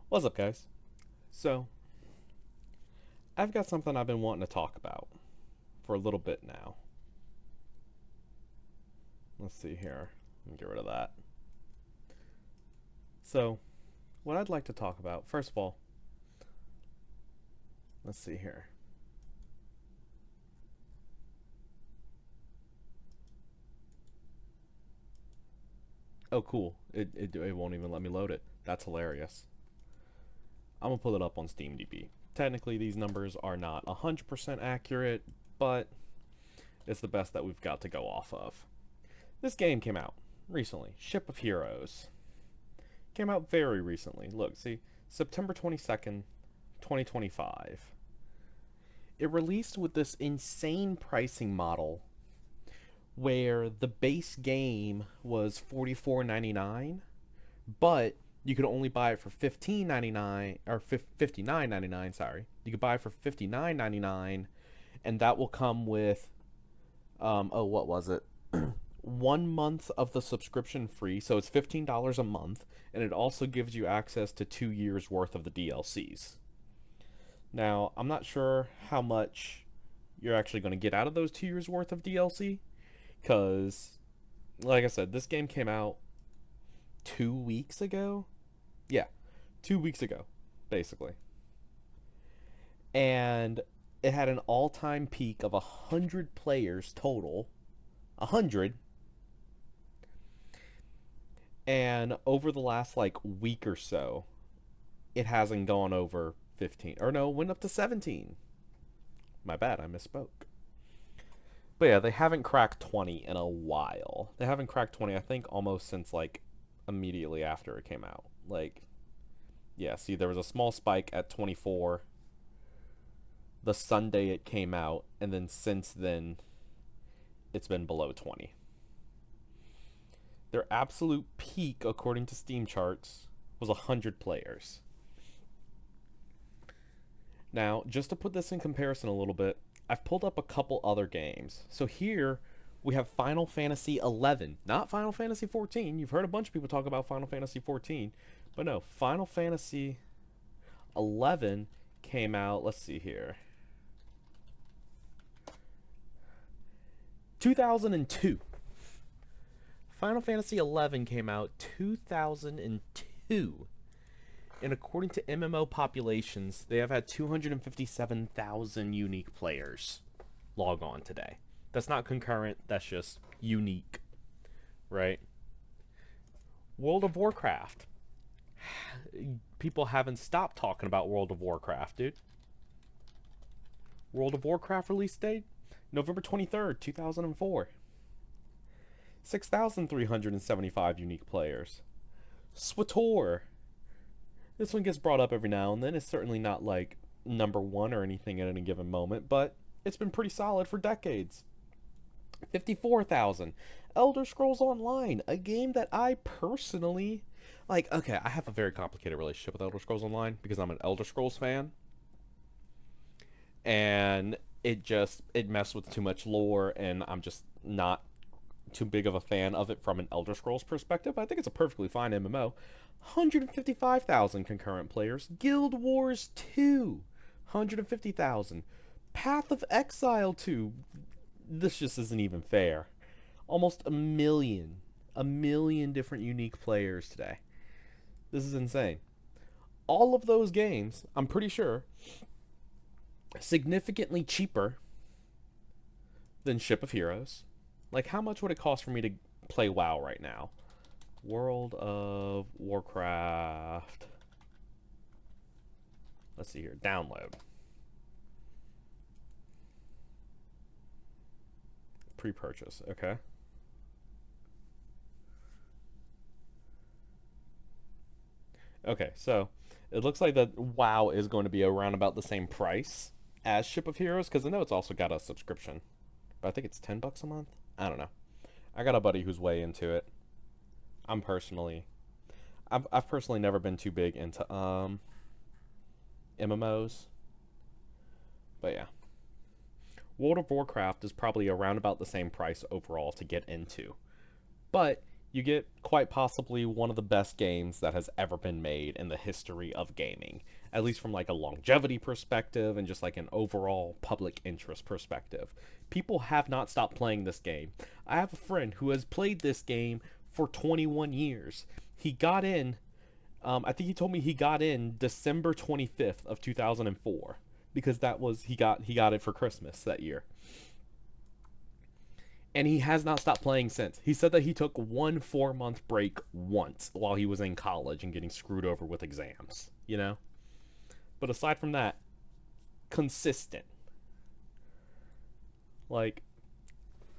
What's up, guys? So, I've got something I've been wanting to talk about for a little bit now. Let's see here. Let me get rid of that. So, what I'd like to talk about, first of all, let's see here. Oh, cool. It won't even let me load it. That's hilarious. I'm going to pull it up on SteamDB. Technically, these numbers are not 100% accurate, but it's the best that we've got to go off of. This game came out recently. Ship of Heroes. Came out very recently. Look, see, September 22nd, 2025. It released with this insane pricing model where the base game was $44.99, but you could only buy it for $15.99 or $59.99. Sorry, you could buy it for $59.99, and that will come with what was it? 1 month of the subscription free, so it's $15 a month, and it also gives you access to 2 years worth of the DLCs. Now, I'm not sure how much you're actually going to get out of those 2 years worth of DLC, because, like I said, this game came out 2 weeks ago. Yeah, 2 weeks ago, basically. And it had an all time peak of 100 players total. 100. And over the last like week or so, it hasn't gone over 15. Or no, it went up to 17. My bad, I misspoke. But yeah, they haven't cracked 20 in a while. They haven't cracked 20, I think, almost since like immediately after it came out. Like, yeah, see, there was a small spike at 24 the Sunday it came out, and then since then, it's been below 20. Their absolute peak, according to Steam charts, was 100 players. Now, just to put this in comparison a little bit, I've pulled up a couple other games. So here we have Final Fantasy 11, not Final Fantasy 14. You've heard a bunch of people talk about Final Fantasy 14, but no, Final Fantasy 11 came out, let's see here, 2002. Final Fantasy 11 came out 2002. And according to MMO populations, they have had 257,000 unique players log on today. That's not concurrent, that's just unique, right? World of Warcraft. People haven't stopped talking about World of Warcraft, dude. World of Warcraft release date? November 23rd, 2004. 6,375 unique players. SWTOR. This one gets brought up every now and then. It's certainly not like number one or anything at any given moment, but it's been pretty solid for decades. 54,000. Elder Scrolls Online, a game that I personally like. Okay, I have a very complicated relationship with Elder Scrolls Online because I'm an Elder Scrolls fan, and it messed with too much lore, and I'm just not too big of a fan of it from an Elder Scrolls perspective. I think it's a perfectly fine MMO. 155,000 concurrent players. Guild Wars 2, 150,000. Path of Exile 2. This just isn't even fair. Almost a million different unique players today. This is insane. All of those games, I'm pretty sure, significantly cheaper than Ship of Heroes. Like, how much would it cost for me to play WoW right now? World of Warcraft. Let's see here. Download. Pre-purchase. Okay. Okay, so it looks like that WoW is going to be around about the same price as Ship of Heroes, because I know it's also got a subscription. But I think it's $10 a month. I don't know. I got a buddy who's way into it. I've personally never been too big into MMOs, but yeah, World of Warcraft is probably around about the same price overall to get into, but You get quite possibly one of the best games that has ever been made in the history of gaming, at least from like a longevity perspective and just like an overall public interest perspective. People have not stopped playing this game. I have a friend who has played this game for 21 years. He got in, I think he told me he got in December 25th of 2004 because that was he got it for Christmas that year. And he has not stopped playing since. He said that he took one 4 month break once while he was in college and getting screwed over with exams, you know? But aside from that, consistent. Like,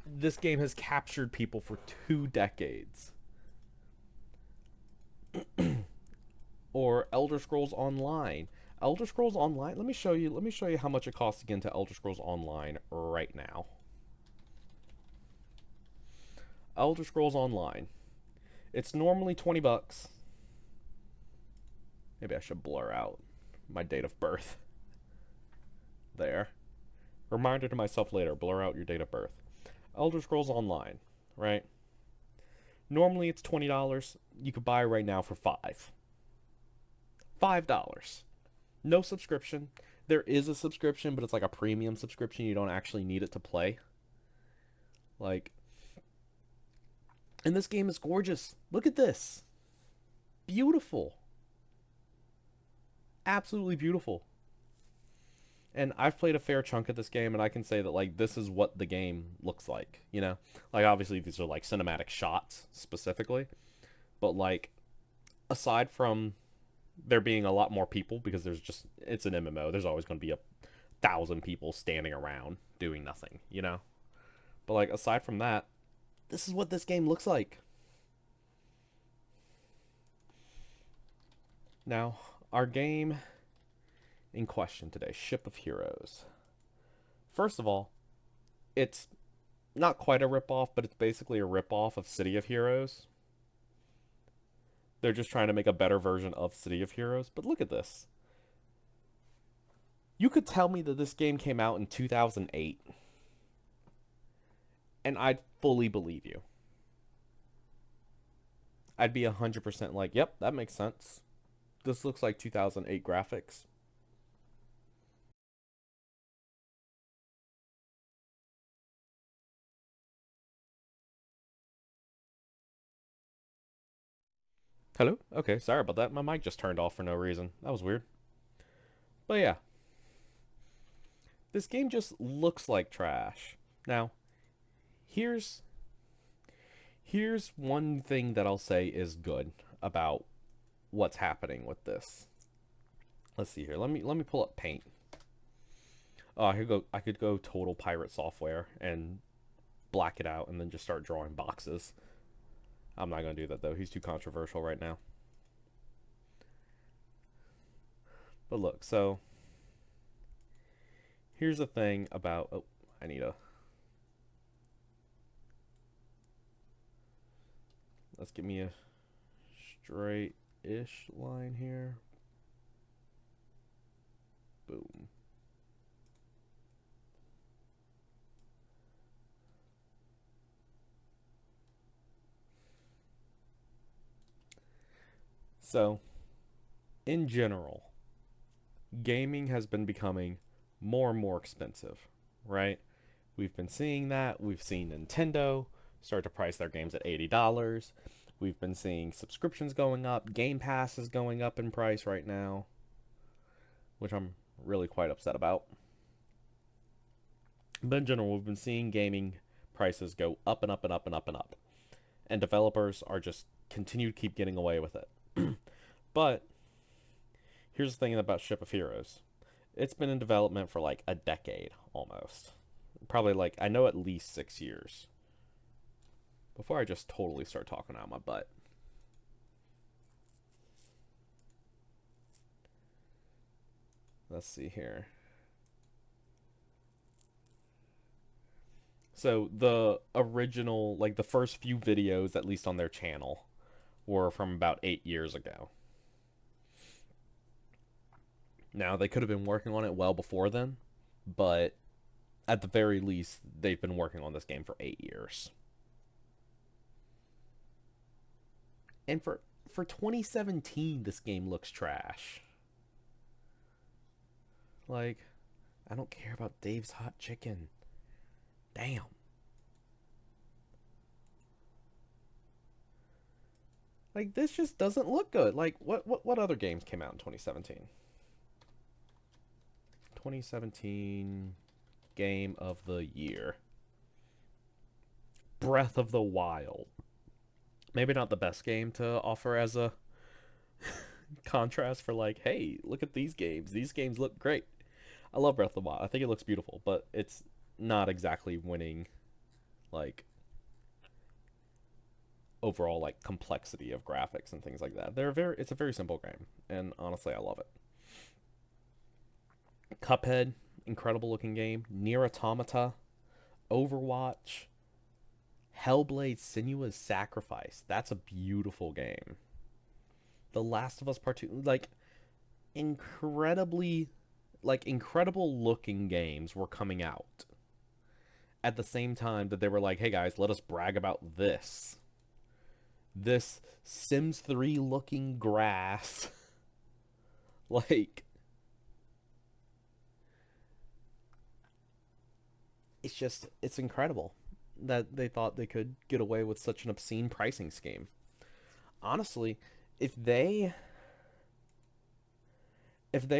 this game has captured people for 2 decades. Or Elder Scrolls Online. Elder Scrolls Online, let me show you how much it costs to get into Elder Scrolls Online right now. Elder Scrolls Online. It's normally 20 bucks. Maybe I should blur out my date of birth. There. Reminder to myself later, blur out your date of birth. Elder Scrolls Online, right? Normally it's $20. You could buy it right now for $5. No subscription. There is a subscription, but it's like a premium subscription. You don't actually need it to play. Like, and this game is gorgeous. Look at this. Beautiful. Absolutely beautiful. And I've played a fair chunk of this game, and I can say that, like, this is what the game looks like, you know? Like, obviously, these are, like, cinematic shots, specifically. But, like, aside from there being a lot more people, because it's an MMO, there's always going to be 1,000 people standing around doing nothing, you know? But, like, aside from that, this is what this game looks like. Now, our game in question today, Ship of Heroes. First of all, it's not quite a ripoff, but it's basically a ripoff of City of Heroes. They're just trying to make a better version of City of Heroes. But look at this. You could tell me that this game came out in 2008, and I'd fully believe you. I'd be 100% like, yep, that makes sense. This looks like 2008 graphics. Hello? Okay, sorry about that. My mic just turned off for no reason. That was weird. But yeah, this game just looks like trash. Now, here's here's one thing that I'll say is good about what's happening with this. Let's see here. Let me pull up Paint. Oh, I could go total pirate software and black it out and then just start drawing boxes. I'm not gonna do that though. He's too controversial right now. But look, so here's the thing about. Oh, I need a. Let's give me a straight-ish line here. Boom. So, in general, gaming has been becoming more and more expensive, right? We've been seeing that. We've seen Nintendo start to price their games at $80. We've been seeing subscriptions going up. Game Pass is going up in price right now, which I'm really quite upset about. But in general, we've been seeing gaming prices go up and up and up and up and up. And developers are just continue to keep getting away with it. But here's the thing about Ship of Heroes. It's been in development for like a decade almost. Probably like, I know, at least 6 years. Before I just totally start talking out my butt. Let's see here. So the original, like the first few videos, at least on their channel, were from about 8 years ago. Now, they could have been working on it well before then, but at the very least, they've been working on this game for 8 years. And for 2017, this game looks trash. Like, I don't care about Dave's Hot Chicken. Damn. Like, this just doesn't look good. Like, what other games came out in 2017? 2017 Game of the Year. Breath of the Wild. Maybe not the best game to offer as a contrast for like, hey, look at these games. These games look great. I love Breath of the Wild. I think it looks beautiful, but it's not exactly winning like overall like complexity of graphics and things like that. It's a very simple game, and honestly I love it. Cuphead, incredible looking game. Nier Automata, Overwatch, Hellblade Senua's Sacrifice. That's a beautiful game. The Last of Us Part 2, like incredibly like incredible looking games were coming out at the same time that they were like, "Hey guys, let us brag about this." This Sims 3 looking grass. Like it's incredible that they thought they could get away with such an obscene pricing scheme. Honestly, if they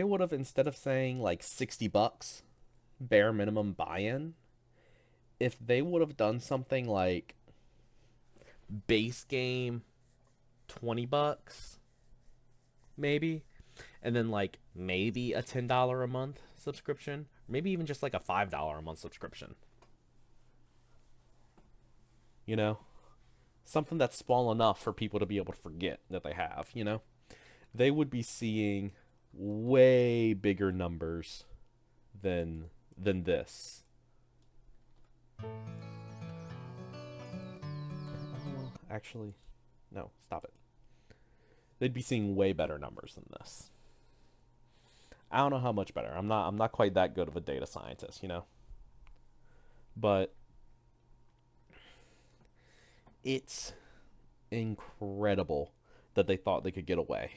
would have, instead of saying like $60 bare minimum buy-in, if they would have done something like base game $20 maybe, and then like maybe a $10 a month subscription, maybe even just like a $5 a month subscription, you know, something that's small enough for people to be able to forget that they have, you know, they would be seeing way bigger numbers than this. Oh, actually, no, stop it. They'd be seeing way better numbers than this. I don't know how much better. I'm not quite that good of a data scientist, you know. But it's incredible that they thought they could get away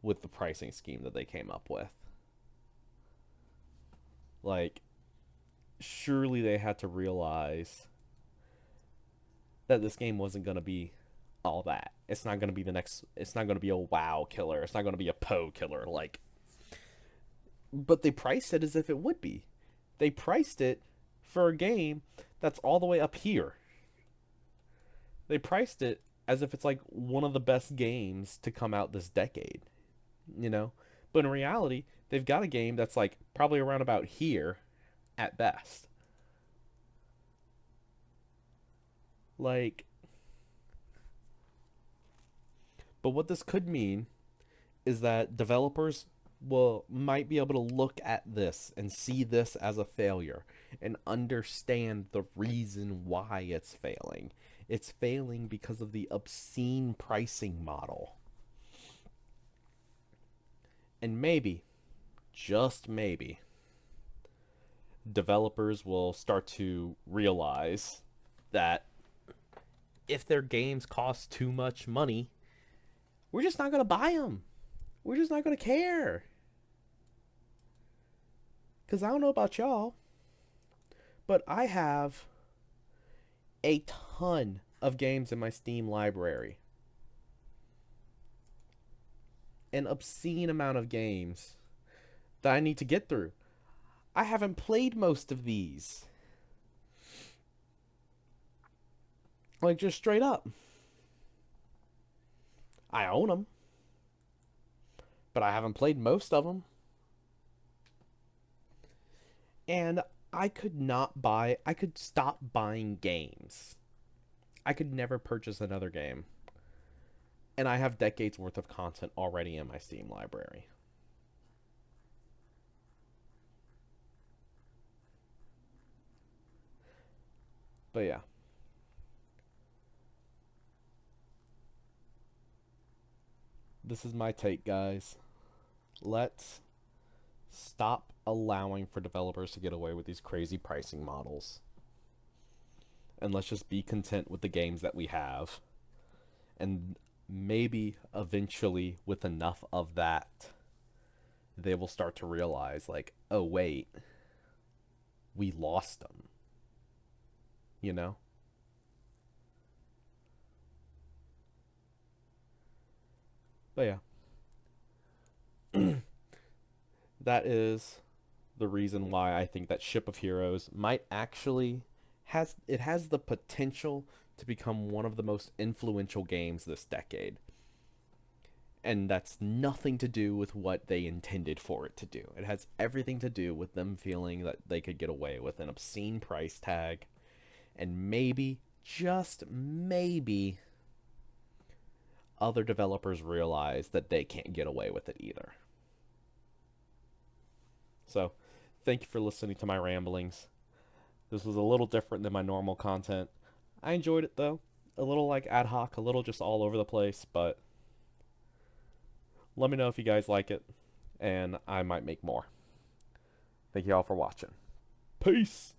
with the pricing scheme that they came up with. Like, surely they had to realize that this game wasn't going to be all that. It's not going to be the next, it's not going to be a WoW killer. It's not going to be a Poe killer. Like, but they priced it as if it would be. They priced it for a game that's all the way up here. They priced it as if it's like one of the best games to come out this decade, you know? But in reality, they've got a game that's like probably around about here at best. Like, but what this could mean is that developers might be able to look at this and see this as a failure and understand the reason why it's failing. It's failing because of the obscene pricing model. And maybe, just maybe, developers will start to realize that if their games cost too much money, we're just not going to buy them. We're just not going to care. Because I don't know about y'all, but I have a ton of games in my Steam library. An obscene amount of games that I need to get through. I haven't played most of these. Like, just straight up. I own them, but I haven't played most of them. And I could stop buying games. I could never purchase another game. And I have decades worth of content already in my Steam library. But yeah. This is my take, guys. Let's stop allowing for developers to get away with these crazy pricing models. And let's just be content with the games that we have. And maybe eventually, with enough of that, they will start to realize, like, oh, wait, we lost them. You know? But yeah, that is the reason why I think that Ship of Heroes might actually has the potential to become one of the most influential games this decade. And that's nothing to do with what they intended for it to do. It has everything to do with them feeling that they could get away with an obscene price tag, and maybe, just maybe, other developers realize that they can't get away with it either. So, thank you for listening to my ramblings. This was a little different than my normal content. I enjoyed it though. A little like ad hoc, a little just all over the place, but let me know if you guys like it, and I might make more. Thank you all for watching. Peace!